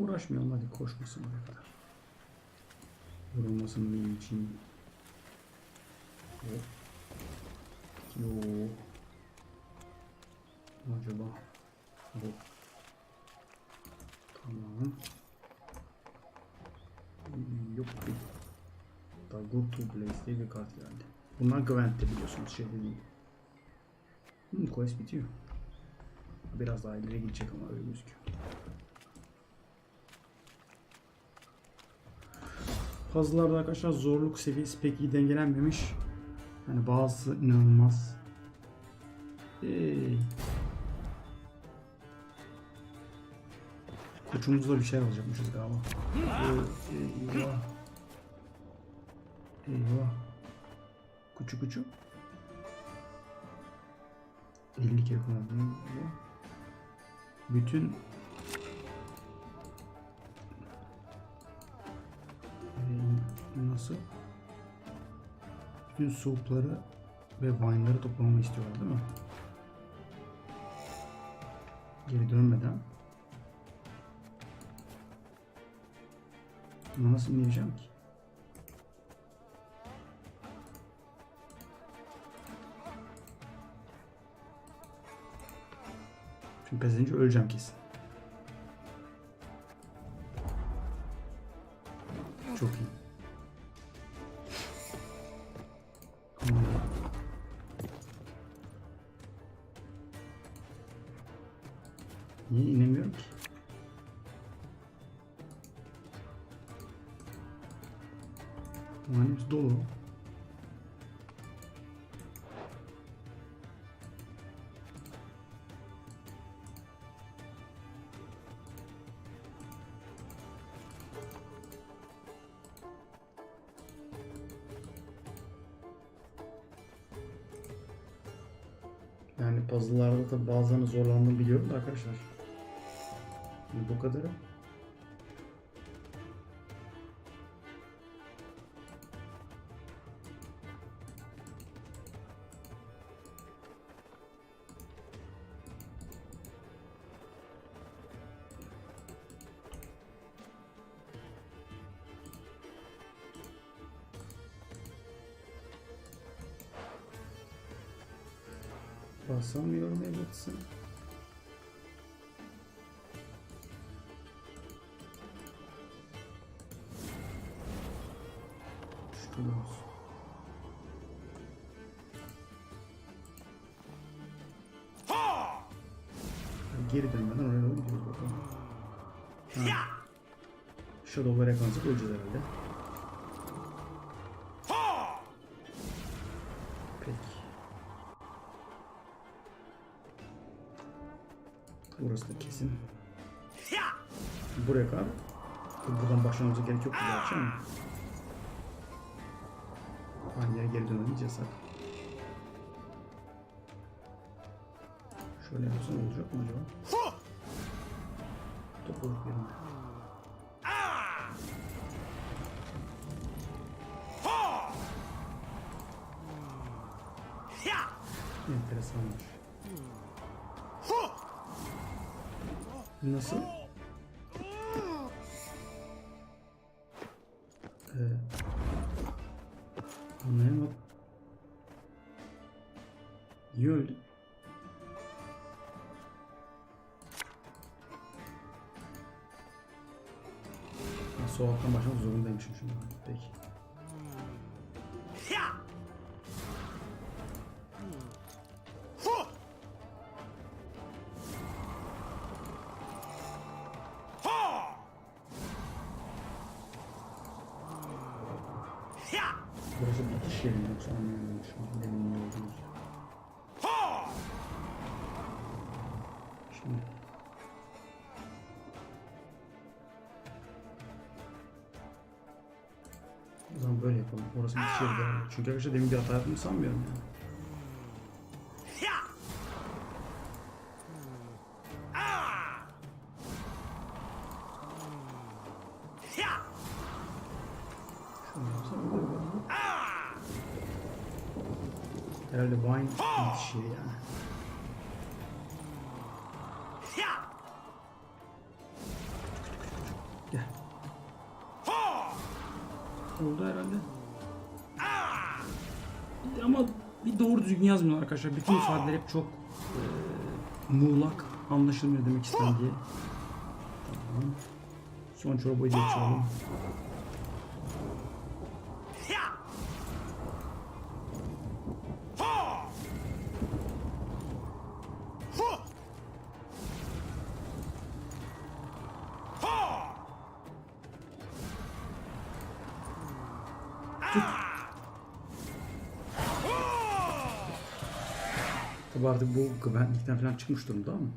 Uğraşmayalım, hadi koşmasın buraya kadar. Yorulmasın benim için. Hop. Yo. Acaba. Hop. Tamam. Yok. Daha Go to Place diye bir kart geldi. Bunlar Gwent'te biliyorsunuz, şey değil. Quest bitiyor. Biraz daha ileri gidecek ama öyle gözüküyor. Puzzle'larda arkadaşlar zorluk seviyesi pek iyi dengelenmemiş. Yani bazısı inanılmaz. Koçumuzda bir şey alacakmışız galiba. Eyvah. Eyvah. Kuçu kuçu. 50 kere kullandım. Bütün nasıl? Bütün soğukları ve wine'ları toplamamı istiyorlar değil mi? Geri dönmeden. Ama nasıl ineceğim ki? Çünkü pes edince öleceğim kesin. Çok iyi. Niye inemiyorum ki? Hanemiz dolu. Yani puzzle'larda da bazılarını zorlandığını biliyorum da arkadaşlar. Yani bu kadarı. Basamıyorum evlatısın. Şükür olsun. Geri dönmeden oraya doğru gidiyoruz bakalım. Ha. Shadow'lara yakalanacak, öleceğiz herhalde. Peki. Burası da kesin. Buraya kadar. Buradan başlamamıza gerek yok gerçi ama. Aynı yere geri dönmemiz yasak. Şöyle yapsam olacak mı acaba? Topluluk yerinde. Enteresanmış. Nasıl? Anlayamadım. Niye öldü? Soğuktan başlamak zorundaymışım şimdi. Peki. Burası bir iş yeri mi yoksa anlayamıyorum şu an. Ne olduğunu. Şimdi. O zaman böyle yapalım. Orası bir iş yeri galiba. Çünkü arkadaşlar demin bir hata yaptığımı sanmıyorum yani. Herhalde wine yetişiyor yani. ama bir doğru düzgün yazmıyorlar arkadaşlar. Bütün ifadeler hep çok muğlak, anlaşılmıyor demek istendiği. Tamam. Son çorbayı da içelim. Tabi artık bu güvenlikten falan çıkmış durumda ama.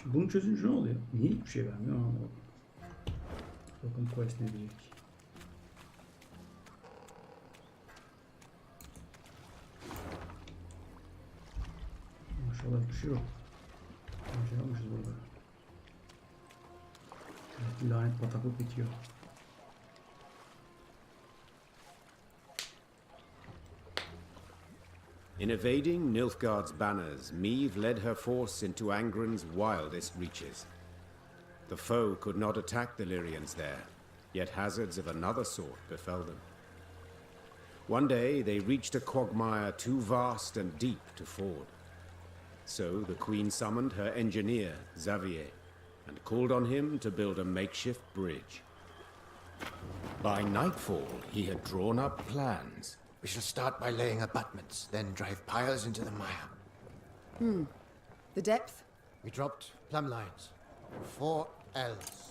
Şimdi bunu çözünce ne oluyor? Niye hiçbir şey vermiyor anlamadım. Bakın quest ne diyecek. Maşallah bir şey yok. Bir şey yapmışız burada. Evet, lanet bataklık bitiyor. In evading Nilfgaard's banners, Meve led her force into Angren's wildest reaches. The foe could not attack the Lyrians there, yet hazards of another sort befell them. One day they reached a quagmire too vast and deep to ford. So the queen summoned her engineer, Xavier, and called on him to build a makeshift bridge. By nightfall, he had drawn up plans. We shall start by laying abutments, then drive piles into the mire. The depth? We dropped plumb lines. 4 L's.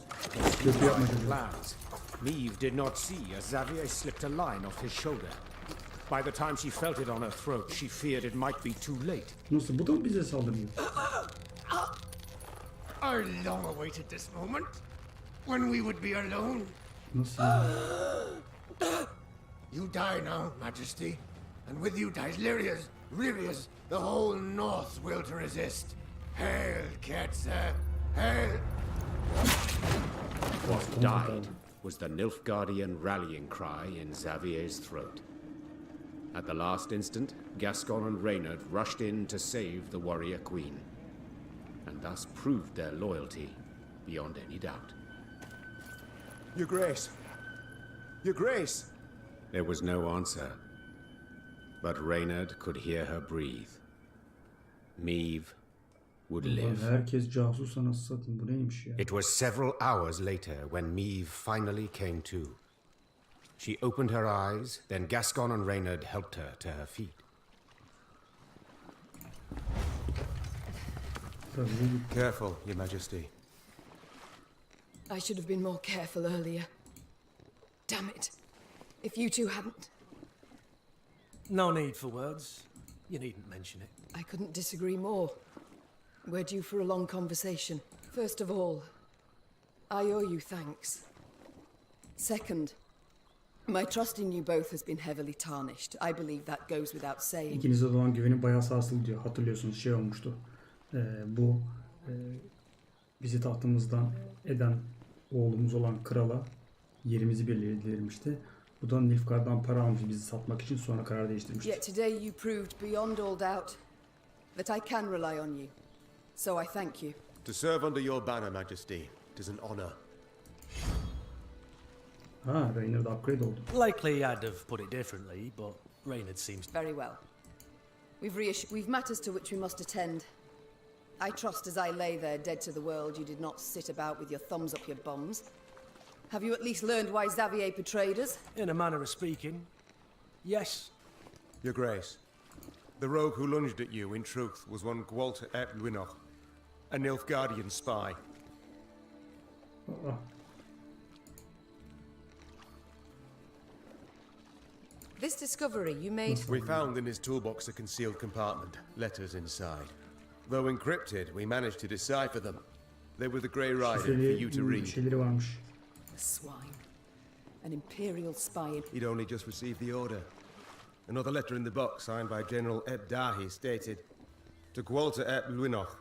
Plans. Meve did not see as Xavier slipped a line off his shoulder. By the time she felt it on her throat, she feared it might be too late. Nasıl? Bu da mı bize saldırıyor? I long awaited this moment, when we would be alone. Nasıl yani? You die now, Majesty, and with you dies Lyria's, the whole North will to resist. Hail, Ketzer, hail! What died was the Nilfgaardian rallying cry in Xavier's throat. At the last instant, Gascon and Reynard rushed in to save the warrior queen, and thus proved their loyalty beyond any doubt. Your Grace! Your Grace! There was no answer, but Reynard could hear her breathe. Meve would live. Herkes casus anasını satayım. Bu neymiş ya? It was several hours later when Meve finally came to. She opened her eyes, then Gascon and Reynard helped her to her feet. Careful, Your Majesty. I should have been more careful earlier. Damn it. If you two hadn't... No need for words. You needn't mention it. I couldn't disagree more. We're due for a long conversation. First of all, I owe you thanks. Second, my trust in you both has been heavily tarnished. I believe that goes without saying. İkinize olan güvenim bayağı sarsıldı diyor. Hatırlıyorsunuz şey olmuştu. Bu bizi tahtımızdan eden oğlumuz olan krala yerimizi belirlemişti. Bu da Nilfgaard'dan para almış bizi satmak için, sonra karar değiştirmişti. Yet today you proved beyond all doubt that I can rely on you. So I thank you. To serve under your banner, Majesty, it is an honor. Ha, Reynard upgrade oldu. Likely I'd have put it differently, but Reynard seems... Very well. We've matters to which we must attend. I trust as I lay there dead to the world, you did not sit about with your thumbs up your bums. Have you at least learned why Xavier betrayed us? In a manner of speaking, yes. Your Grace, the rogue who lunged at you, in truth, was one Gwalter ep Luinoch, a Nilfgaardian spy. Aa, This discovery you made... We found in his toolbox a concealed compartment, letters inside. Though encrypted, we managed to decipher them. They were the Grey Rider for you to bir read. şeyleri varmış. Swine. An imperial spy. He'd only just received the order. Another letter in the box, signed by General Ed Dahi, stated, to Gwalter ep Luinoch,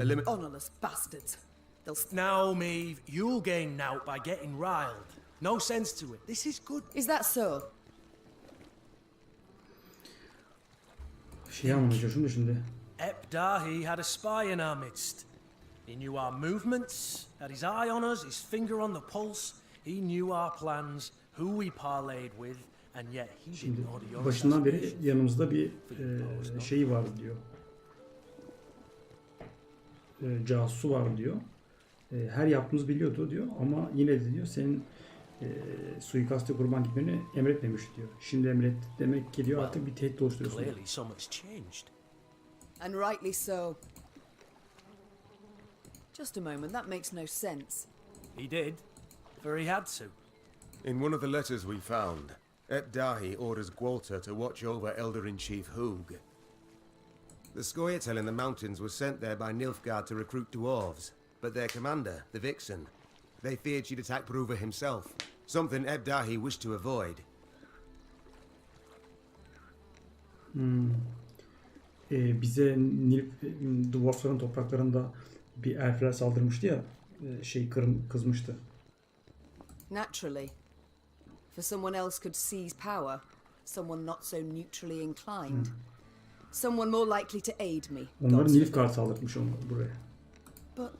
a limit... Honorless bastards. They'll... Now, Meve, you'll gain nought by getting riled. No sense to it. This is good. Is that so? Şey anlamaya çalışıyorum da şimdi. Ep Dahi had a spy in our midst. He knew our movements, had his eye on us, his finger on the pulse. He knew our plans, who we parlayed with, and yet he Şimdi didn't order your başından beri assassination. yanımızda bir şey var diyor. Casusu var diyor. Her yaptığımızı biliyordu diyor ama yine de diyor senin suikaste kurban gitmeni emretmemiş diyor. Şimdi emretti demek ki diyor artık bir tehdit oluşturuyorsun. Clearly so much changed. And rightly so. Just a moment, that makes no sense. He did, for he had to. In one of the letters we found, Dahi orders Gwalter to watch over Elder-in-Chief Hugh. The Scoia'tael in the mountains was sent there by Nilfgaard to recruit dwarves, but their commander, the Vixen, they feared she'd attack Bruver himself, something Dahi wished to avoid. Bize Dwarfların topraklarında bir elfler saldırmıştı ya, kızmıştı. Naturally. For someone else could seize power, someone not so neutrally inclined. Someone more likely to aid me. Onları God Nilfgaard saldırmış buraya. But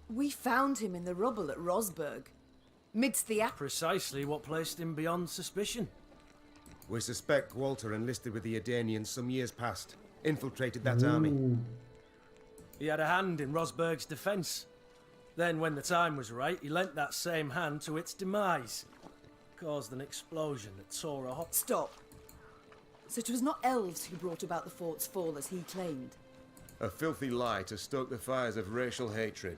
we found him in the rubble at Rosberg, midst the Precisely what placed him beyond suspicion. We suspect Gwalter enlisted with the Edanians some years past, infiltrated that army. He had a hand in Rosberg's defense. Then, when the time was right, he lent that same hand to its demise. Caused an explosion that tore a hot... Stop. So it was not elves who brought about the fort's fall as he claimed. A filthy lie to stoke the fires of racial hatred,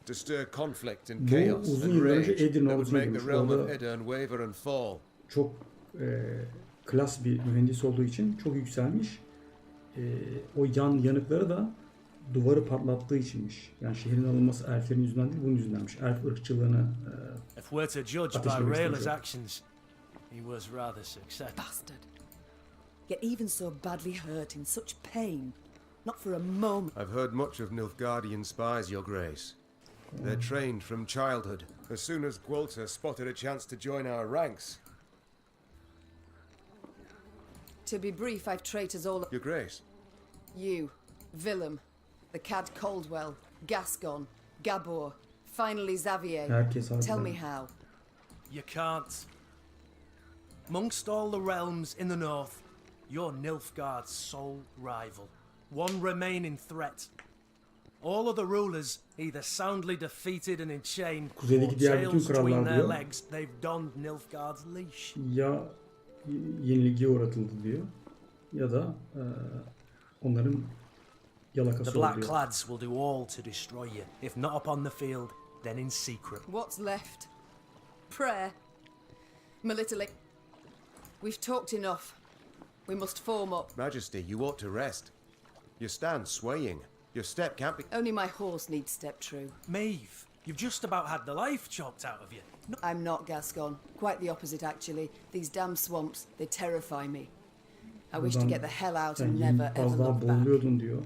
to stir conflict and Bu chaos uzun and yıllar önce rage Edirne that would ordusuna make the girmiş. realm of Orada Edirne waver and fall. çok klas bir mühendis olduğu için çok yükselmiş. O yanıkları da duvarı patlattığı içinmiş. Yani şehrin alınması elflerin yüzünden değil, bunun yüzündenmiş. Elf ırkçılığını If we're to judge ateşlemek by Rayla's istemiş. actions, he was rather successful. Bastard. Yet even so badly hurt in such pain, not for a moment. I've heard much of Nilfgaardian spies, Your Grace. They're trained from childhood. As soon as Gwalter spotted a chance to join our ranks. To be brief, I've traitors all... Your Grace, You, Willem, the Cad Caldwell, Gascon, Gabor, finally Xavier. herkes Tell me harbiden. how. You can't. Amongst all the realms in the north, you're Nilfgaard's sole rival. One remaining threat. All other rulers either soundly defeated and enchained, or Kuzeydeki diğer bütün tails between krallar their diyor, legs, they've donned Nilfgaard's leash. ya yenilgiye uğratıldı diyor ya da onların The yalakası Black oluyor. Clads will do all to destroy you, if not upon the field, then in secret. What's left? Prayer? Military? We've talked enough. We must form up. Majesty, you ought to rest. You stand swaying. Your step can't be... Only my horse needs step true. Maeve, you've just about had the life chopped out of you. No, I'm not Gascon. Quite the opposite, actually. These damn swamps, they terrify me. I wish to get the hell out Sen and 20 never ever az daha look back. boğuluyordun diyor.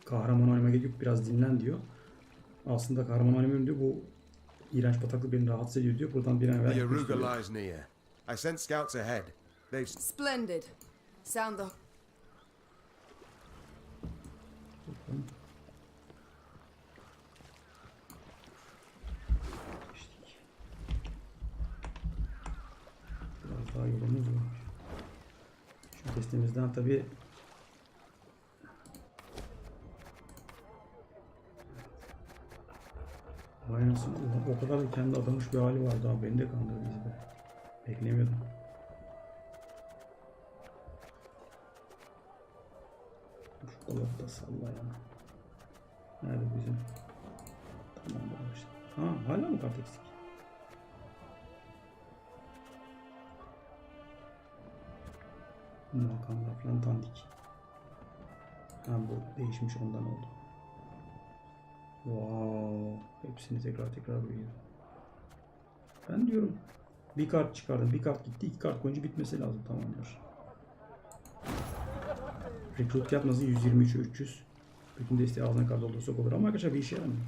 Kahraman halime gelip biraz dinlen diyor. Aslında kahraman halimim diyor, bu iğrenç bataklık beni rahatsız ediyor diyor. Buradan bir an evvel The gitmek Ayrıca istiyor. lies near. I sent scouts ahead. They've... Splendid. Sound the... Biraz daha yolumuz var. Şu testimizden tabii vay nasıl o kadar da kendi adamış bir hali vardı abi, beni de kandırdı bizi de. Beklemiyordum. Şu dolapı da salla ya. Nerede bizim? Tamam baba işte. Ha, hala mı kart eksik? Makamlar falan dandik. Ha, bu değişmiş, ondan oldu. Wow. Hepsini tekrar koyuyor. Ben diyorum bir kart çıkardım, bir kart gitti, iki kart koyunca bitmesi lazım, tamamdır. Rekrut yapması 123'e 300. Bütün desteği ağzına kadar doldursak olur ama arkadaşlar bir işe yaramıyor.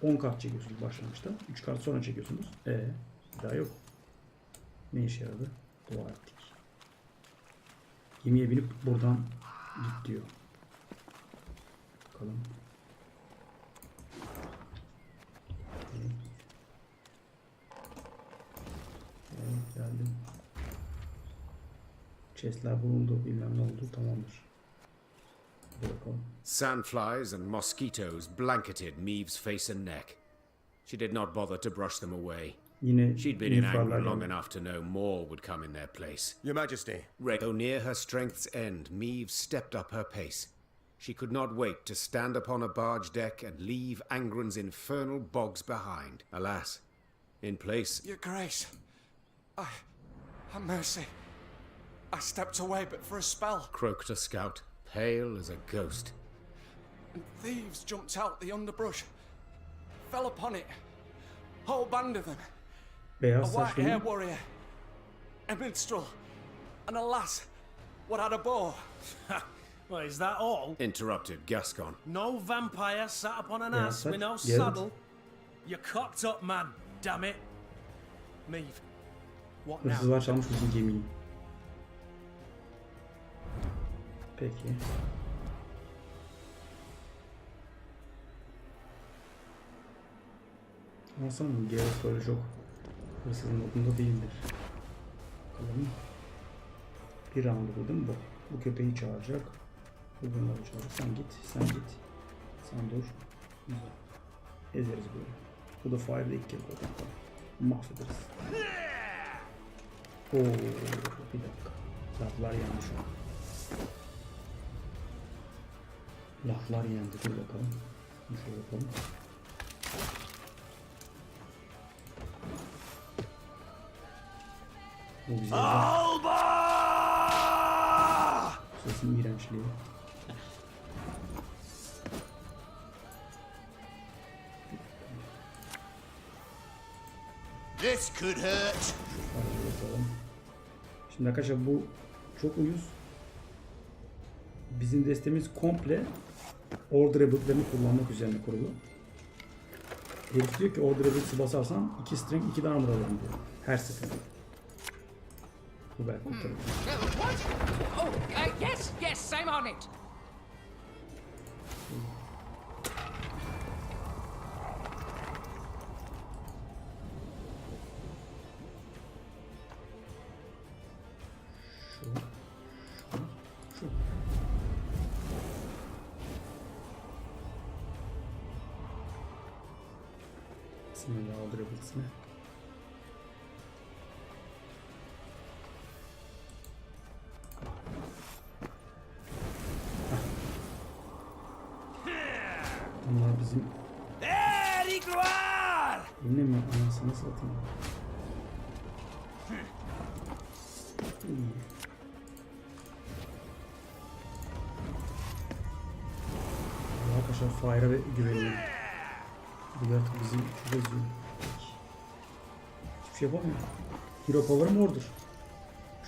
10 kart çekiyorsunuz başlangıçta. 3 kart sonra çekiyorsunuz. Daha yok. Ne işe yaradı? Dua ettik. Gemiye binip buradan git diyor. Bakalım. Chestler bulundu, bilmem ne oldu, tamamdır. Hadi bakalım. Sandflies and mosquitoes blanketed Maeve's face and neck. She did not bother to brush them away. Yine She'd been in Angren long geldi. enough to know more would come in their place. Your Majesty. Though near her strength's end, Maeve stepped up her pace. She could not wait to stand upon a barge deck and leave Angren's infernal bogs behind. Alas, in place... Your Grace, have mercy. I stepped away but for a spell, croaked a scout, pale as a ghost. and thieves jumped out the underbrush. Fell upon it. Whole band of them. A Beyaz white hair saçlı warrior, a minstrel, and a lass what had a bow. Well, is that all? Interrupted Gascon. No vampire sat upon an Yeah, ass but- with no yeah. saddle? You're cocked up, man. Damn it. Maeve, what now? hırsızlar çalmış bizim gemiyi. Peki. Ama sanırım Geralt böyle çok hırsızın modunda değildir. Bakalım. Bir round bu değil mi bu? Bu köpeği çağıracak. Bu bunları çağıracak. Sen git, sen git. Sen dur. Güzel. Ezeriz böyle. Bu da fire'da ilk kez olacak. Mahvederiz. Oo, bir dakika. Laflar yandı şu an. Laflar yandı. Dur bakalım. Bir şey yapalım. Bu bize sesin iğrençliği. This could hurt. Hadi bakalım. Şimdi arkadaşlar bu çok uyuz. Bizim destemiz komple order ability'lerini kullanmak üzerine kurulu. Herif diyor ki order ability'si basarsan 2 strength 2 de armor alırım diyor. Her seferinde. Bu belki kurtarır. What? Oh, yes, I'm on it. Şu. Bismillah order ability'sine. Bunlar bizim yine mi anasını satayım? İyi. Arkadaşlar Fire'a güveniyorum. Bu yaratık bizim çok eziyor. Hiçbir şey yapamıyor. Hero Power'ım ordur.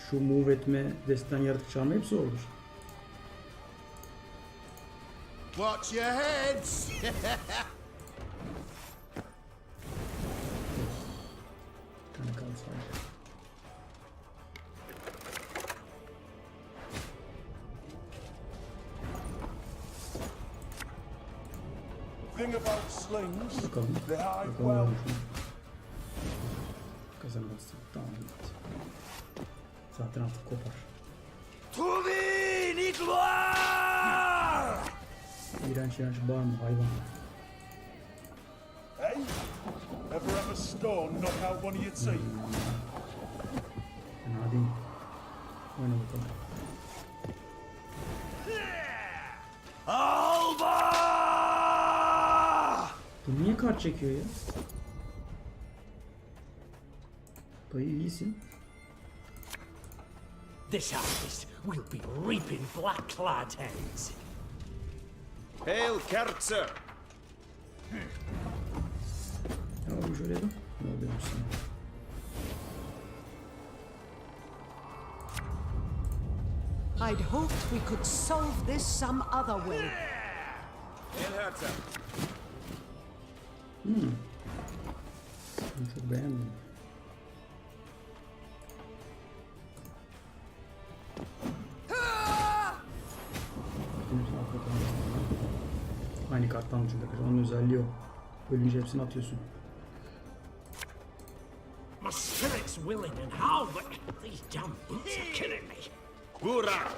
Şu move etme, desten yaratık çağırma hepsi ordur. Watch your heads. Bir tane kaldı sadece. Thing about slings, Bakalım. they hide Bakalım well. olmuş mu? Kazanamazsın. Tamam. Bitti. Zaten artık kopar. İğrenç bağırma hayvan. Hey, ever have a stone knock out one of your teeth? Fena değil. Oyna bakalım. Bu niye kart çekiyor ya? Dayı iyisin. This harvest will be reaping black-clad heads. Hail Kerzer! Ya bu şöyle bir. Ne oluyormuş sana? I'd hoped we could solve this some other way. Hail Herzer! Bunu çok beğendim. Aynı karttan ucunda. Onun özelliği o. Ölünce hepsini atıyorsun. My spirit's willing and how, but these damn boots are killing me. Burak!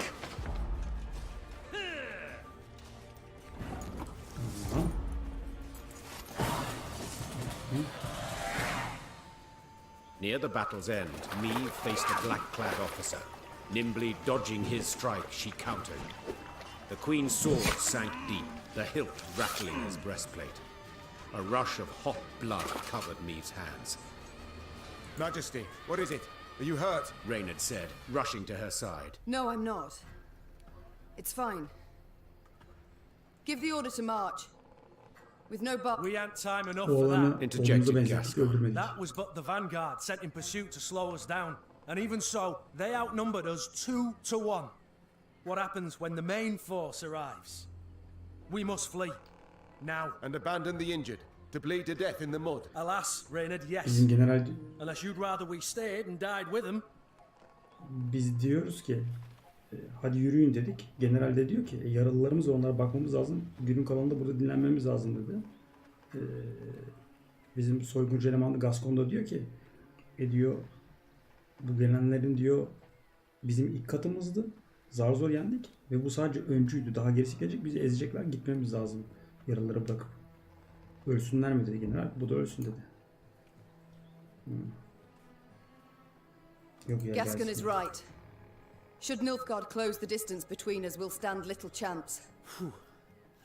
Tamam. Near the battle's end, Meve faced a black-clad officer. Nimbly dodging his strike, she countered. The queen's sword sank deep, the hilt rattling his breastplate. A rush of hot blood covered Meve's hands. Majesty, what is it? Are you hurt? Reynard said, rushing to her side. No, I'm not. It's fine. Give the order to march. With no but. We ain't time enough for Oğlanı that. Interjected oğlumuza benzettik, Gaston. öldürmedik. That was but the vanguard sent in pursuit to slow us down. And even so, they outnumbered us 2 to 1. What happens when the main force arrives? We must flee. Now. And abandon the injured, to bleed to death in the mud. Alas, Reynard, yes. Bizim general, Unless you'd rather we stayed and died with them. biz diyoruz ki hadi yürüyün dedik. General de diyor ki yaralılarımız var, onlara bakmamız lazım. Günün kalanında burada dinlenmemiz lazım dedi. Bizim soyguncu eleman Gaston da diyor ki diyor bu gelenlerin diyor bizim ilk katımızdı. Zar zor yendik ve bu sadece öncüydü. Daha gerisi gelecek, bizi ezecekler, gitmemiz lazım. Yaralıları bırakıp. Ölsünler mi dedi general. Bu da ölsün dedi. Yok ya, Gascon gelsin. is right. Should Nilfgaard close the distance between us, we'll stand little chance.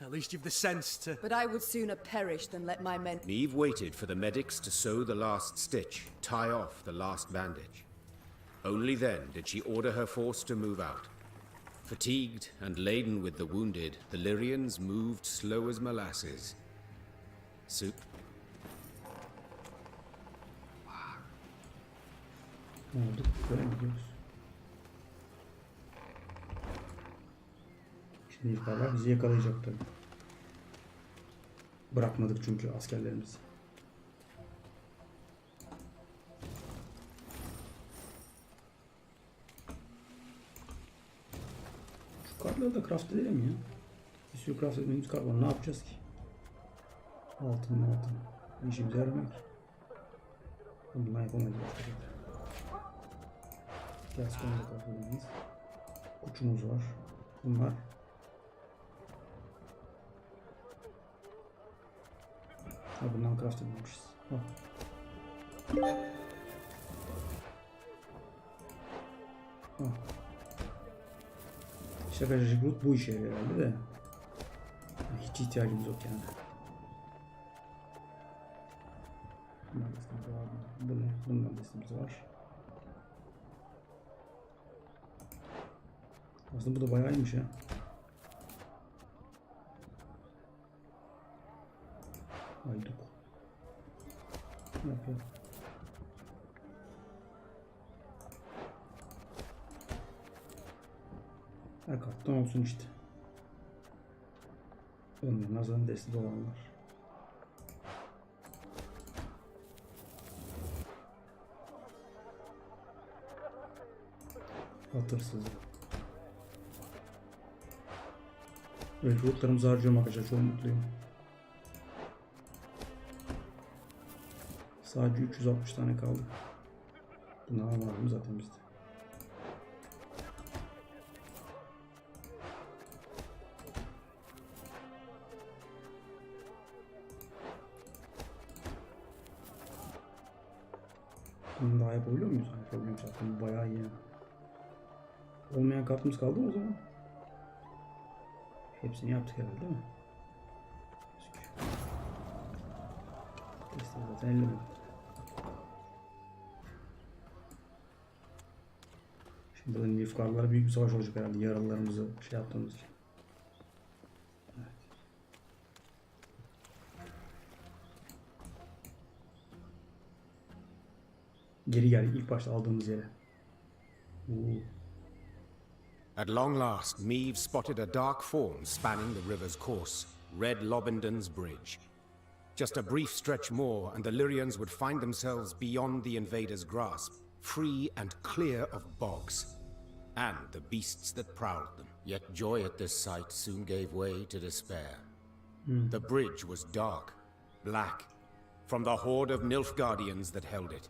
At least you've the sense to. But I would sooner perish than let my men. Meve waited for the medics to sew the last stitch, tie off the last bandage. Only then did she order her force to move out. Fatigued and laden with the wounded, the Lyrians moved slow as molasses. Soup. Ne oldu? Böyle mi gidiyoruz? Şimdi yukarılar bizi yakalayacak tabii. Bırakmadık çünkü askerlerimizi. Şu kartları da craft edelim ya. Bir sürü craft etmemiz kart var. Ne yapacağız ki? Altın. İşimize yaramıyor ki. Bundan yapamayız. Gel sonra craft. Kuçumuz var. Bunlar. Ha, bundan craft edilmişiz. Ha. Ha. İşte karışık root bu işe yarıyor herhalde de. Hiç ihtiyacımız yok yani. Bu ne? Bundan destemiz var. Aslında bu da bayağı iyiymiş ya. Hayduk. Yap. Her karttan olsun işte. Önce nazarın desti olanlar. Hatırsızlık. Evet, rootlarımızı harcıyorum arkadaşlar. Çok mutluyum. Sadece 360 tane kaldı. Bunlar var mı zaten bizde? Bunu daha yapabiliyor muyuz? Yapabiliyoruz zaten. Bu bayağı iyi yani. Olmayan kartımız kaldı mı o zaman? Hepsini yaptık herhalde değil mi? Testi zaten 50 mi? Şimdi burada Nilfgaard'lara büyük bir savaş olacak herhalde. Yaralılarımızı şey yaptığımız için. Evet. Geri geldik ilk başta aldığımız yere. At long last, Meve spotted a dark form spanning the river's course, Red Lobendon's bridge. Just a brief stretch more, and the Lyrians would find themselves beyond the invaders' grasp, free and clear of bogs, and the beasts that prowled them. Yet joy at this sight soon gave way to despair. The bridge was dark, black, from the horde of Nilfgaardians that held it.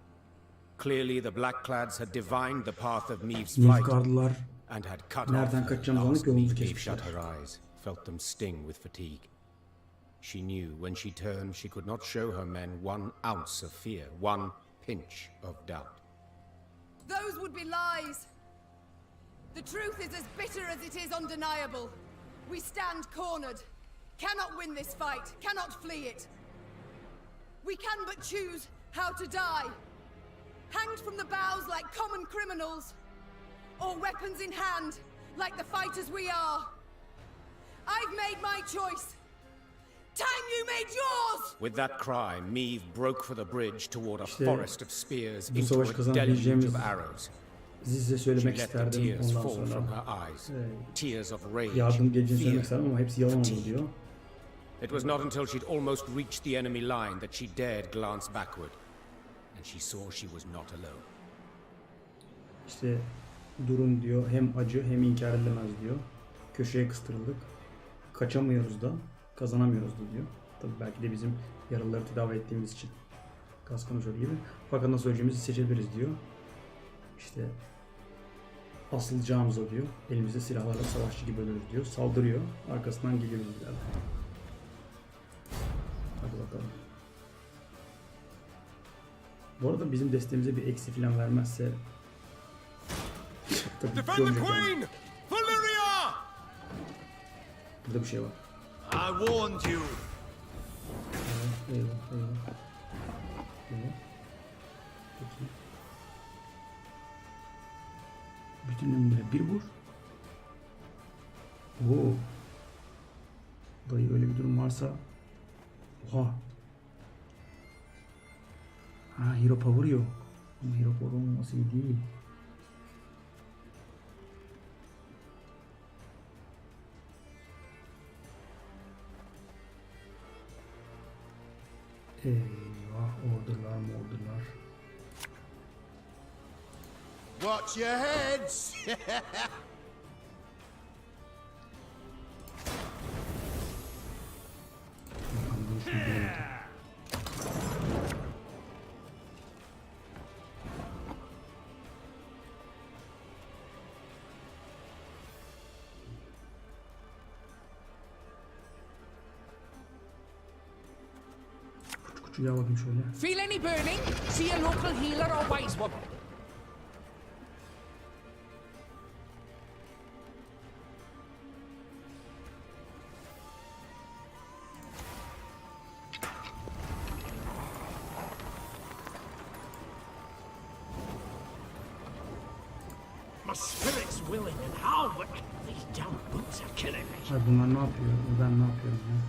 Clearly the Blackclads had divined the path of Meve's flight, Nilfgaardlılar and had cut Nereden off kaçacağımızı last anlayıp yolumuzu Eve kesmişler. shut her eyes, felt them sting with fatigue. She knew when she turned she could not show her men one ounce of fear, one pinch of doubt. Those would be lies. The truth is as bitter as it is undeniable. We stand cornered. Cannot win this fight, cannot flee it. We can but choose how to die. Hanged from the boughs like common criminals, or weapons in hand like the fighters we are. I've made my choice. Time you made yours! With that cry, Meave broke for the bridge toward a İşte forest of spears bu into savaşı a deluge kazanabileceğimiz of arrows. size She söylemek let the isterdim tears ondan fall from sonra. her eyes, tears of rage, Yardım geleceğini söylemek fear. isterdim ama hepsi yalan oldu diyor. It was not until she'd almost reached the enemy line that she dared glance backward, and she saw she was not alone. İşte durum diyor, hem acı hem inkar edilemez diyor. Köşeye kıstırıldık. Kaçamıyoruz da, kazanamıyoruz da diyor. Tabii belki de bizim yaralıları tedavi ettiğimiz için. Gaz konuşuyor gibi. Fakat nasıl öleceğimizi seçebiliriz diyor. İşte asılacağımıza diyor. Elimizde silahlarla savaşçı gibi ölürüz diyor. Saldırıyor. Arkasından geliyoruz diyor. Hadi bakalım. Bu arada bizim desteğimize bir eksi falan vermezse tabii Defend the gömecek yani. Queen! Valyria! Burada bir şey var. I warned you. Eyvah, eyvah. Eyvah. Peki. Bütün ömrüne bir vur. Oo. Dayı öyle bir durum varsa. Oha. Ha, hero power yok. Ama hero power olmaması iyi değil. Eyvah, ordular. Watch your heads! Bakalım bu işin bir yöntemi. Küçük ya bakayım şöyle. Feel any burning? See a local healer or wise one. My spirit's willing and how, but these damn boots are killing me. Ay bunlar ne yapıyor? Ben ne yapıyorum ya?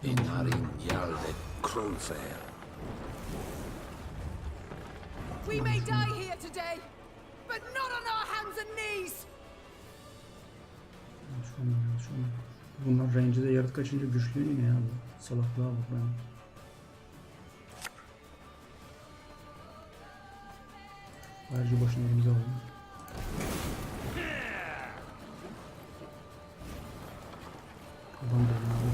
Inarin Yaldet Kronfair. We may die here today, but not on our hands and knees! Şunu. Bunlar range'de yaratık kaçınca güçlüyor yine ya bu. Salaklığa bak ben. Ayrıca başını elimize alalım. Adam da yani.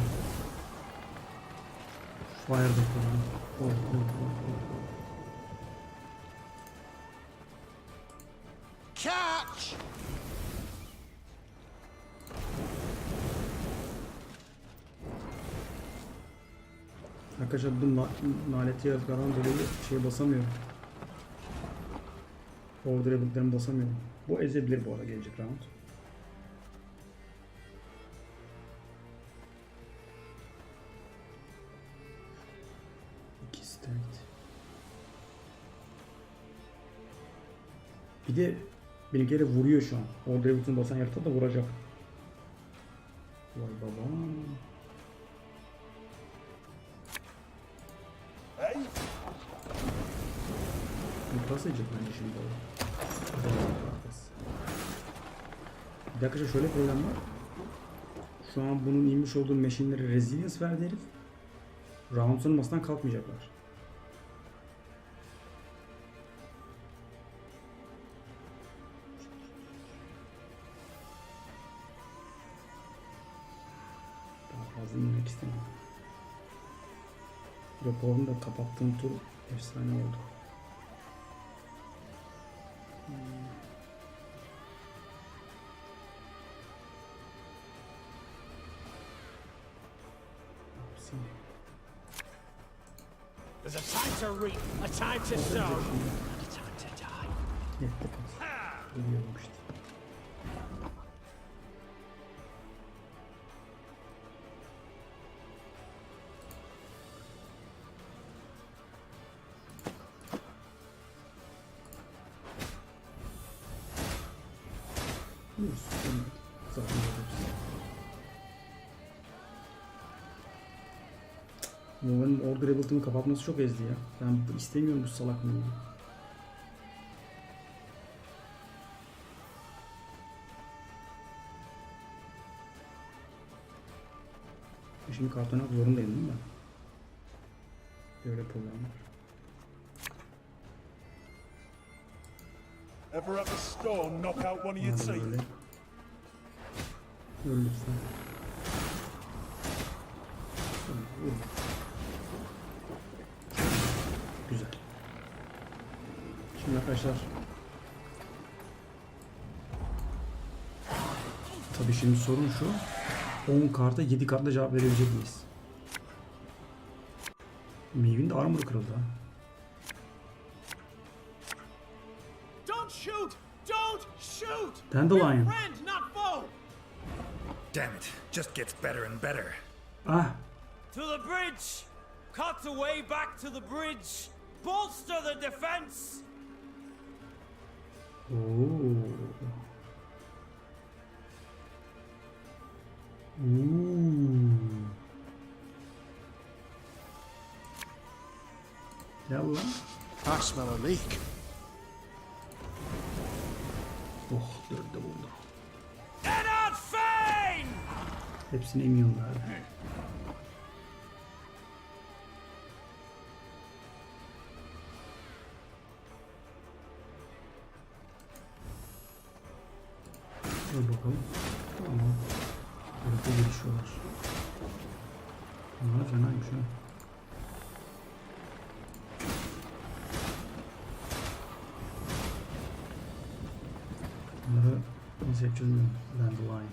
Fire da kullanıyor. Oh. Catch! Arkadaşlar bu naleti yaratıklardan dolayı şeye basamıyorum. Overdrive'lıklarımı basamıyorum. Bu ezebilir bu arada gelecek round. İki stacked. Bir de beni geri vuruyor şu an. Overdrive'lıkını basan yaratığa da vuracak. Vay babam. İnfaz edecek bence şimdi o. Bir dakika şöyle problem var. Şu an bunun inmiş olduğu machine'lere resilience verdi herif. Round sonrasından kalkmayacaklar. Daha fazla inmek istemiyorum. Raporunu da kapattığım tur efsane oldu. There's a time to reap, a time to sow, and a time to die. Yetti pas. Biliyorum işte. Zaten Nolan'ın Order Geralt'ını kapatması çok ezdi ya. Ben istemiyorum bu salak mıydı. Şimdi karton almak zorundayım değil mi ben? Böyle problem var. Ever up a storm, knock out one of your teeth. Öl lütfen. Güzel. Şimdi arkadaşlar. Tabii şimdi sorun şu. 10 karta 7 kartla cevap verebilecek miyiz? Mevin de armor kırıldı ha. Don't shoot! Don't shoot! Dandelion. Friend, not foe! Damn it, just gets better and better. Ah. To the bridge! Cut away back to the bridge! Bolster the defense! Oo. Ya bu lan. I smell a leak. Oh, dördü buldu. Ennard Fane! Hepsini emiyorum abi. Dur bakalım. Tamam. Harika gelişiyorlar. Bunlar fenaymış ha. Bunları nasıl yapacağız bilmiyorum. Dandelion.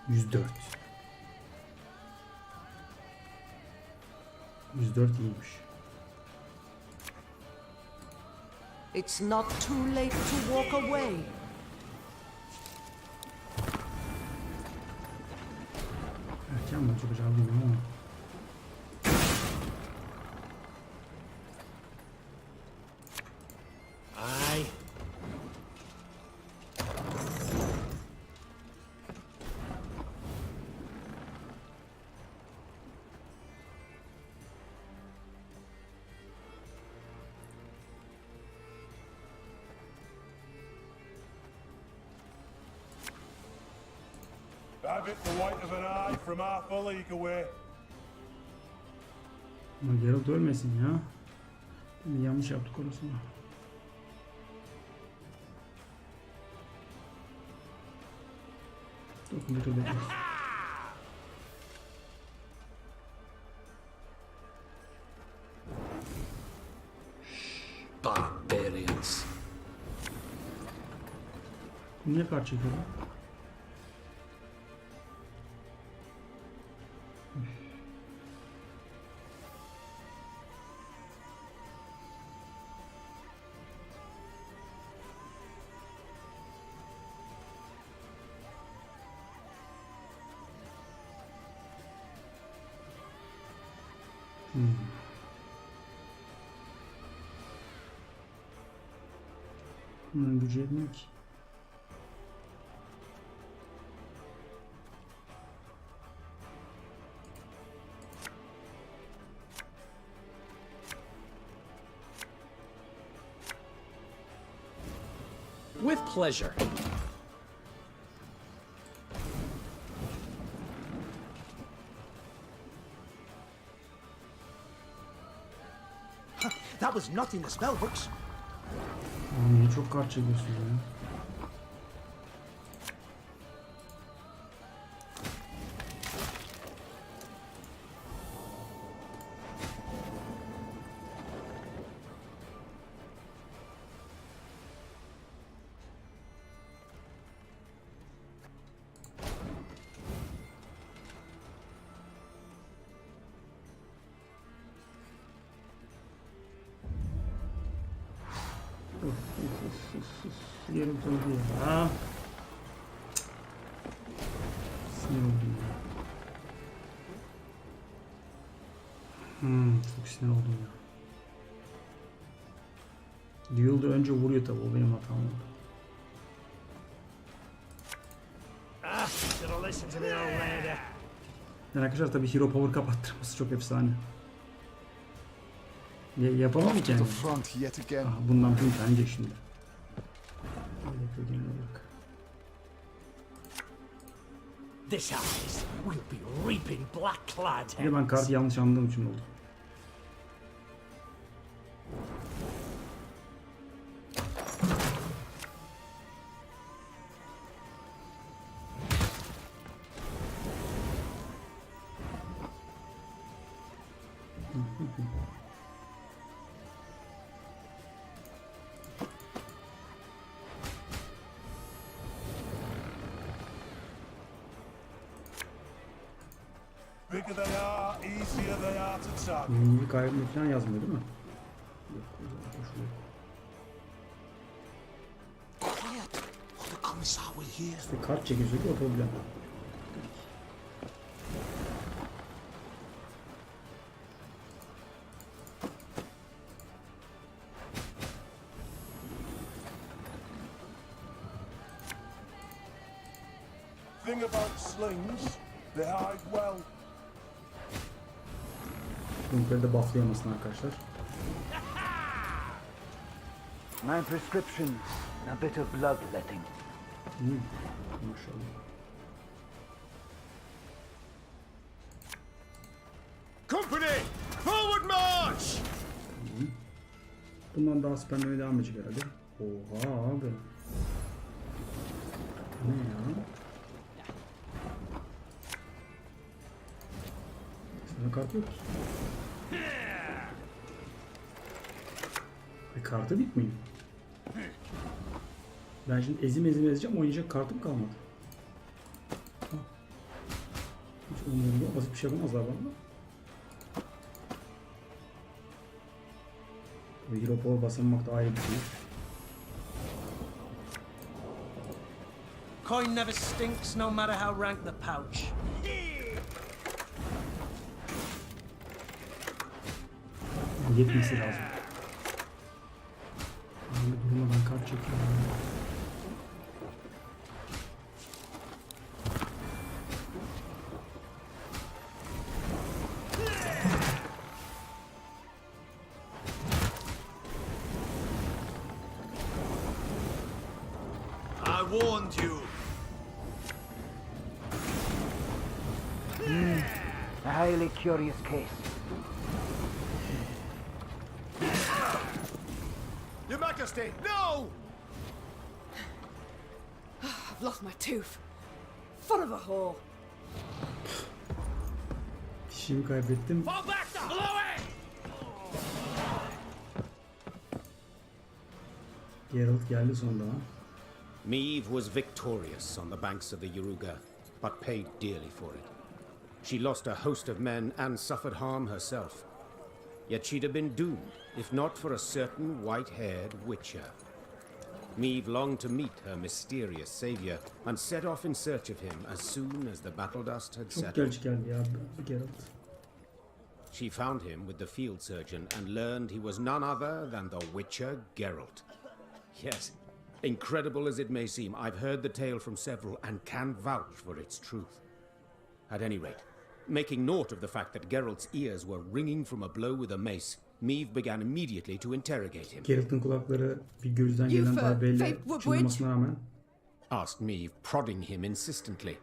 %4. 104 iyiymiş. It's not too late to walk away. Erken mi acaba bilmiyorum ama. Aye. Have it the white of an eye from half a league away. Ama Geralt ölmesin ya. Yanlış yaptık orasını. Dokun bir tur bekliyoruz. Barbarians. Niye kart çekiyorlar? Gücü yetmiyor ki. With pleasure. That was not in the spell books. Niye çok kart çekiyorsun ya? Yarım tanıdı ya. Sinir oldum ya. Çok sinir oldum ya. Duel'da önce vuruyor tabi, o benim hatam oldu. Yani arkadaşlar tabi hero power kapattırması çok efsane. Yapamam ki yani. Aha, bundan bir tane şimdi. This eyes will be reaping black clad Bir de ben kartı yanlış anladığım için oldu. Bigger they are, easier they are to tag. Yenilik ayrımı falan yazmıyor değil mi? Yok, o zaman koşuyor. İşte kart çekiyorsa ki o problem. Thing about slings, they hide well. Bunları da bufflayamasın arkadaşlar. My prescription, a bit of bloodletting. Maşallah. Company, forward march! Bundan daha spamlemeye devam edecek herhalde. Oha abi. Ne ya? Sana kart yok. Kartı bitmiyor. Ben şimdi ezeceğim, oynayacak kartım kalmadı. Hiç umurumda basit bir şey yapamazlar bana. Hero power basamak da ayrı bir şey. Coin never stinks, no matter how rank the pouch. Yetmesi lazım. Durmadan kart çekiyorum. I warned you. A highly curious case. Your Majesty, no! I've lost my tooth. Fun of a whore. Dişimi kaybettim. Fall back the blow it! Geralt geldi sonunda. Meve was victorious on the banks of the Yaruga, but paid dearly for it. She lost a host of men and suffered harm herself. Yet she'd have been doomed, if not for a certain white-haired witcher. Meve longed to meet her mysterious savior and set off in search of him as soon as the battle dust had Çok settled. geç geldi ya Geralt. She found him with the field surgeon and learned he was none other than the Witcher Geralt. Yes, incredible as it may seem, I've heard the tale from several and can vouch for its truth. At any rate, making naught of the fact that Geralt's ears were ringing from a blow with a mace, Meve began immediately to interrogate him. Geralt'ın kulakları bir gözden gelen darbeyle çınlamasına rağmen Asked Meve, prodding him insistently.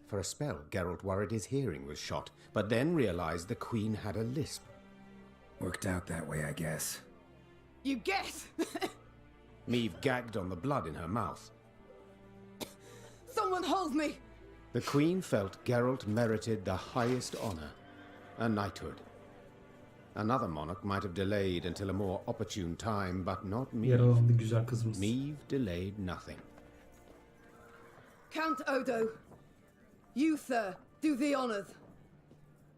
For a spell, Geralt worried his hearing was shot, but then realized the Queen had a lisp. Worked out that way, I guess. You guess? Meve gagged on the blood in her mouth. Someone hold me! The Queen felt Geralt merited the highest honor, a knighthood. Another monarch might have delayed until a more opportune time, but not Meve. yaralandı güzel kızımız. Meve delayed nothing. Count Odo, you, sir, do the honors.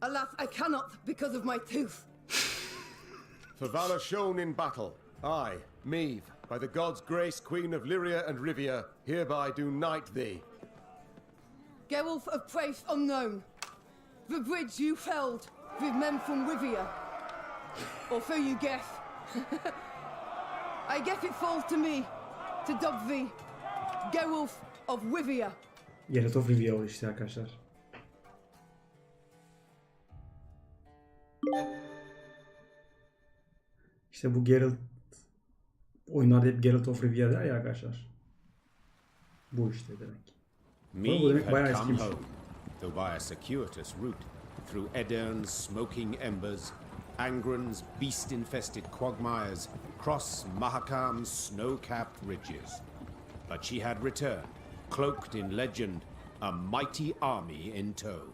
Alas, I cannot because of my tooth. For valor shown in battle, I, Meve, by the gods' grace, Queen of Lyria and Rivia, hereby do knight thee. Geralt's of place unknown. The bridge you felled with men from Rivia. Or so you guess. I guess it falls to me to dub thee Geralt of Rivia. Geralt of Rivia oluyor işte arkadaşlar. İşte bu Geralt oyunlarda hep Geralt of Rivia der ya arkadaşlar. Bu işte demek. Meve had come home, though by a circuitous route, through Edern's smoking embers, Angren's beast-infested quagmires, cross Mahakam's snow-capped ridges. But she had returned, cloaked in legend, a mighty army in tow.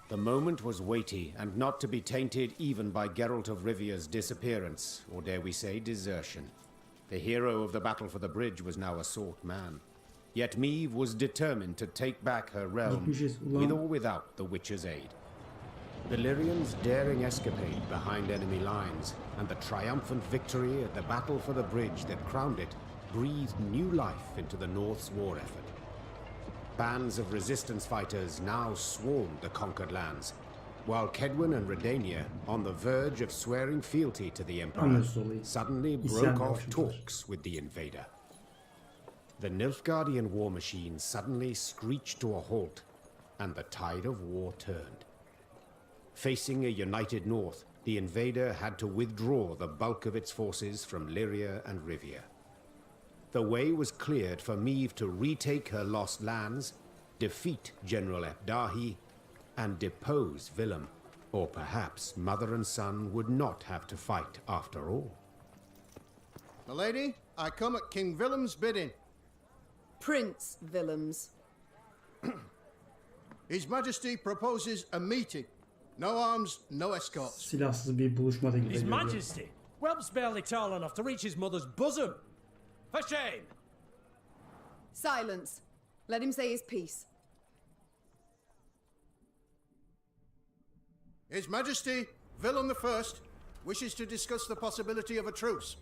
The moment was weighty, and not to be tainted even by Geralt of Rivia's disappearance, or dare we say desertion. The hero of the battle for the bridge was now a sought man. Yet Meve was determined to take back her realm, with or without the Witcher's aid. The Lyrians' daring escapade behind enemy lines, and the triumphant victory at the battle for the bridge that crowned it, breathed new life into the North's war effort. Bands of resistance fighters now swarmed the conquered lands, while Kedwin and Redania, on the verge of swearing fealty to the Emperor, suddenly broke off talks with the invader. The Nilfgaardian war machine suddenly screeched to a halt, and the tide of war turned. Facing a united North, the invader had to withdraw the bulk of its forces from Lyria and Rivia. The way was cleared for Meve to retake her lost lands, defeat General Epdahi, and depose Willem. Or perhaps mother and son would not have to fight after all. Milady, I come at King Willem's bidding. Prince Willems. His Majesty proposes a meeting. No arms, no escorts. Silahsız bir buluşma teklif His ediyor. Majesty? Whelp's barely tall enough to reach his mother's bosom. For shame! Silence. Let him say his piece. His Majesty, Willem I, wishes to discuss the possibility of a truce.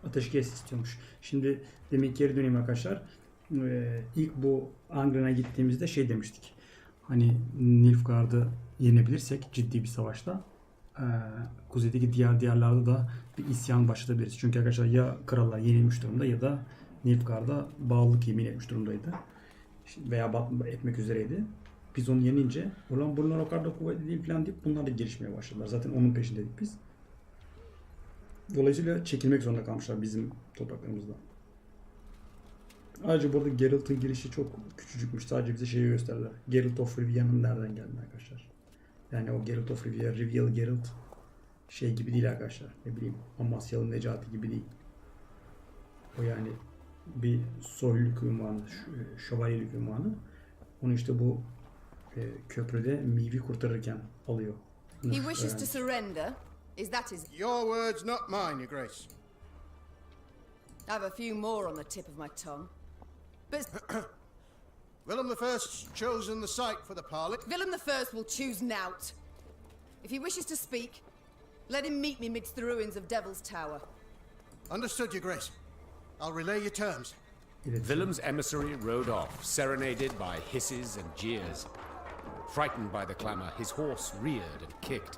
Ateşkes istiyormuş. Şimdi demek geri döneyim arkadaşlar. İlk bu Angren'a gittiğimizde şey demiştik. Hani Nilfgaard'ı yenebilirsek ciddi bir savaşta kuzeydeki diğer diyarlarda da bir isyan başlatabiliriz. Çünkü arkadaşlar ya krallar yenilmiş durumda ya da Nilfgaard'a bağlılık yemin etmiş durumdaydı. Veya etmek üzereydi. Biz onu yenince ulan bunlar o kadar da kuvvetli değil falan deyip bunlar da gelişmeye başladılar. Zaten onun peşindeydik biz. Dolayısıyla çekilmek zorunda kalmışlar bizim topraklarımızdan. Ayrıca burada Geralt'ın girişi çok küçücükmüş. Sadece bize şeyi gösterdiler. Geralt of Rivia'nın nereden geldiğini arkadaşlar. Yani o Geralt of Rivia, Rivial Geralt şey gibi değil arkadaşlar. Ne bileyim Amasyalı Necati gibi değil. O yani bir soyluluk ünvanı, şövalyelik ünvanı. Onu işte bu köprüde Meve'i kurtarırken alıyor. He wishes to surrender. Is that his... Your words, not mine, Your Grace. I have a few more on the tip of my tongue. But... Willem I's chosen the site for the parley. Willem I will choose nought. If he wishes to speak, let him meet me midst the ruins of Devil's Tower. Understood, Your Grace. I'll relay your terms. Willem's emissary rode off, serenaded by hisses and jeers. Frightened by the clamour, his horse reared and kicked.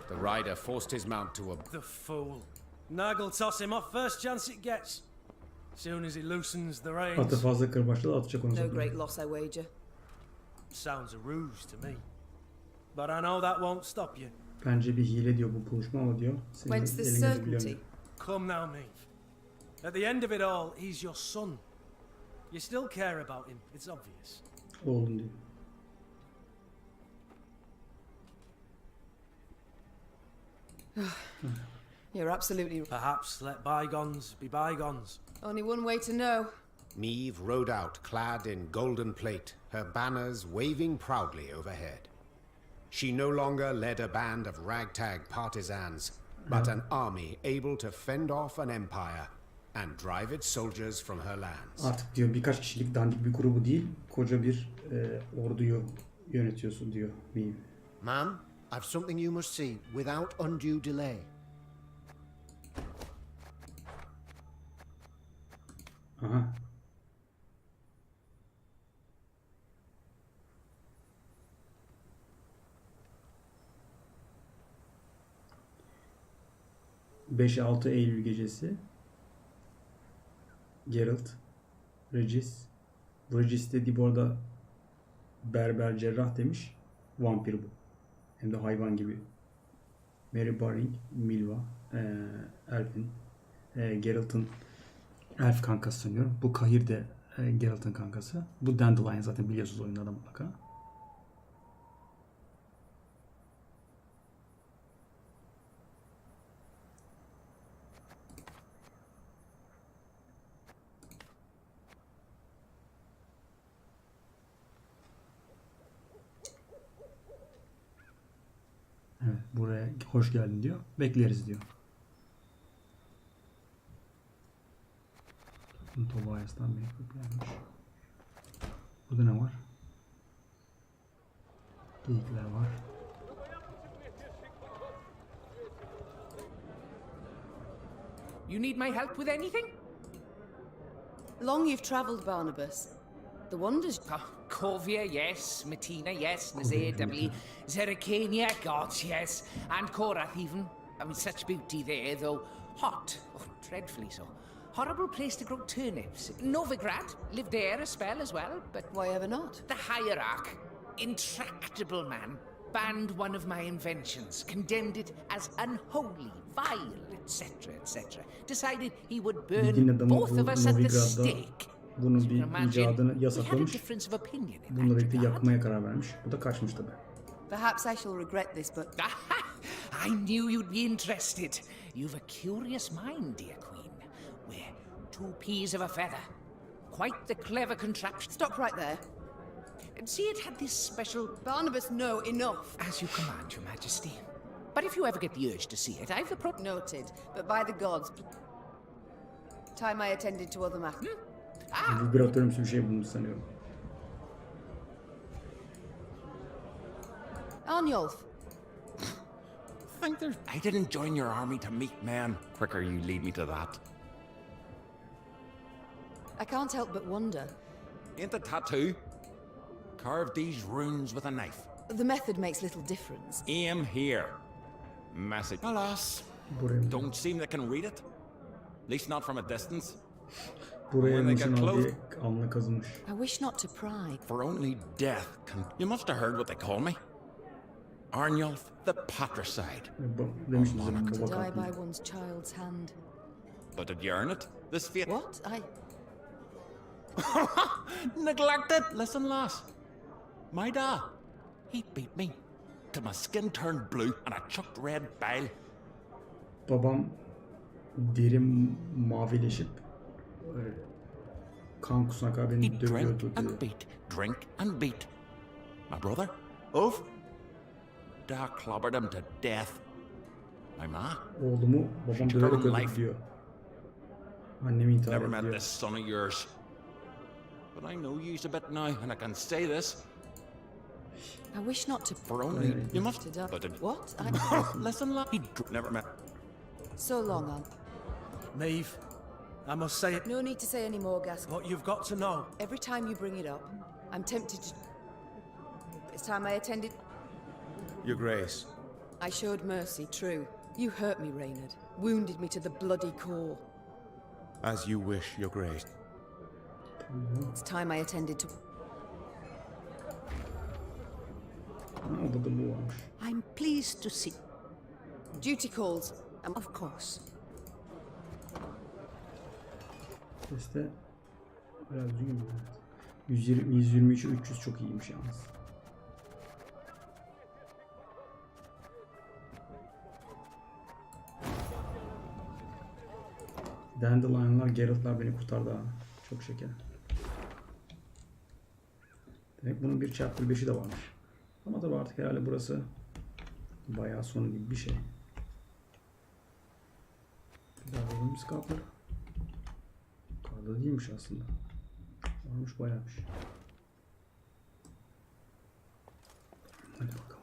The rider forced his mount to a... The fool. Nag'll toss him off first chance it gets. Soon as he loosens the reins. Atı fazla kırbaçlı atacak onu. No great loss, I wager. Sounds a ruse to me. But I know that won't stop you. Bence bir hile diyor bu buluşma ama diyor. Whence the certainty? Come now, Meve. At the end of it all, he's your son. You still care about him, it's obvious. Oğlum diyor. You're absolutely... Perhaps let bygones be bygones. Only one way to know. Meve rode out clad in golden plate, her banners waving proudly overhead. She no longer led a band of ragtag partisans, but an army able to fend off an empire and drive its soldiers from her lands. Artık diyor birkaç kişilik dandik bir grubu değil, koca bir orduyu yönetiyorsun diyor Meve. Ma'am, I've something you must see without undue delay. Aha. ...5-6 Eylül gecesi... Geralt... Regis... Regis dediği bu arada... Berber cerrah demiş... Vampir bu. Hem de hayvan gibi. Mary Baring... Milva... Elf'in... Geralt'ın... Elf kankası sanıyorum. Bu Kahir de Geralt'ın kankası. Bu Dandelion zaten biliyorsunuz oyunlarda mutlaka. Evet, buraya hoş geldin diyor. Bekleriz diyor. Tobias'tan mektup gelmiş. Burada ne var? Geyikler var. You need my help with anything? Long you've travelled, Barnabas. The wonders... Corvia, yes. Matina, yes. Nazir, doubly. Zeracania, gods, yes. And Korath, even. I mean, such beauty there, though hot. Oh, dreadfully so. Horrible place to grow turnips. Novigrad, lived there a spell as well, but... Why ever not? The hierarch, intractable man, banned one of my inventions, condemned it as unholy, vile, etc., etc. Decided he would burn both of us at the stake. Bunun bir icadını yasaklamış. Bununla birlikte yakmaya karar vermiş. Bu da kaçmış tabi. Perhaps I shall regret this, but... I knew you'd be interested. You've a curious mind, dear queen. We're two peas of a feather. Quite the clever contraption. Stop right there. See, it had this special... Barnabas, no, enough. As you command, your majesty. But if you ever get the urge to see it, I've the Noted, but by the gods... Time I attended to other matters. Vibratörümsü bir şey bulmuş sanıyorum. Arnulf. I didn't join your army to meet men. Quicker you lead me to that. I can't help but wonder. Ain't the tattoo? Carve these runes with a knife. The method makes little difference. Aim here. Message. Alas. Don't seem they can read it. At least not from a distance. Buraya nişan al diye alnına kazınmış. I wish not to pry. For only death can... You must have heard what they call me. Arnulf the Patricide. To die by one's child's hand. But did you earn it? This fate? What? Neglected! Listen, lass. My dad, he beat me till my skin turned blue and I chucked red bile. Babam derim mavileşip kan kusan kadar beni dövüyordu diyor. And beat, drink and beat. My brother, Ove, I clobbered him to death. My ma, oğlumu babam döverek öldürdü diyor. Annemi intihar never etti met diyor. this son of yours. But I know you's a bit now, and I can say this. I wish not to. For only you must. To die. But What? Listen, lad. He never met. So long on. Maeve, I must say it. No need to say any more, Gasp. What you've got to know. Every time you bring it up, I'm tempted to... It's time I attended... Your Grace. I showed mercy, true. You hurt me, Reynard. Wounded me to the bloody core. As you wish, Your Grace. It's time I attended to... I'm pleased to see... Duty calls. Of course. Seste biraz düzgün. 123'ü 300 çok iyiymiş yalnız. Dandelion'lar, Geralt'lar beni kurtardı ha. Çok şeker. Demek bunun bir chapter 5'i de varmış. Ama tabi artık herhalde burası bayağı sonu gibi bir şey. Bir daha verelim biz kapları. Karda değilmiş aslında. Varmış bayağımış. Hadi bakalım.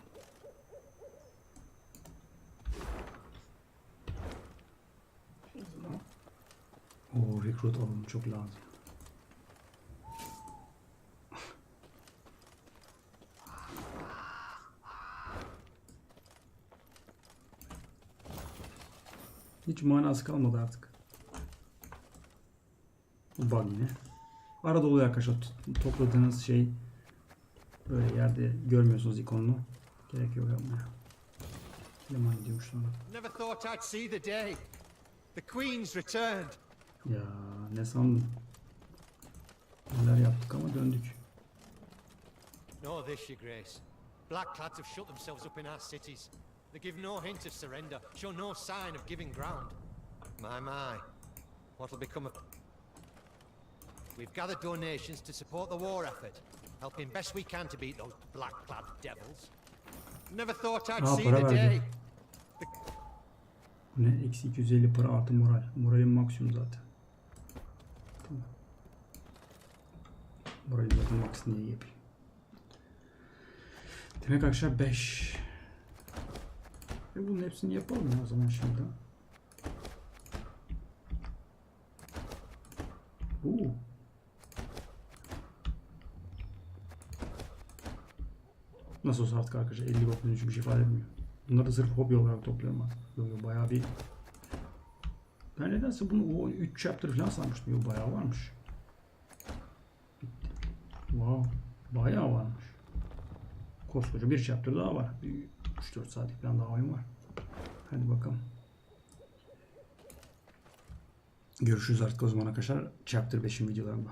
O recruit alalım, çok lazım. Hiç manası kalmadı artık. Bug yine. Arada oluyor arkadaşlar. Topladığınız şey böyle yerde görmüyorsunuz ikonunu. Gerek yok yapmaya. Leman gidiyormuş sonra. Never thought I'd see the day. The Queen's returned. Ya ne sandın? Neler yaptık ama döndük. Know this, Your Grace. Blackclads have shut themselves up in our cities. They give no hint of surrender, show no sign of giving ground. My. What'll become of... We've gathered donations to support the war effort, helping best we can to beat those black-clad devils. Never thought I'd see the day. Ne? Eksi 250 para artı moral. Moralim maksimum zaten. Tamam. Moralim zaten maksimum diye yapayım. Demek arkadaşlar 5. Bunun hepsini yapalım ya o zaman şimdi. Nasıl olsa artık arkadaşlar 50 boktan hiçbir şey ifade etmiyor. Bunları sırf hobi olarak topluyorum ben. Yok bayağı bir... Ben nedense bunu o 3 chapter falan sanmıştım. Yok bayağı varmış. Wow. Bayağı varmış. Koskoca bir chapter daha var. 3-4 saatlik falan daha oyun var. Hadi bakalım. Görüşürüz artık o zaman arkadaşlar. Chapter 5'in videolarında.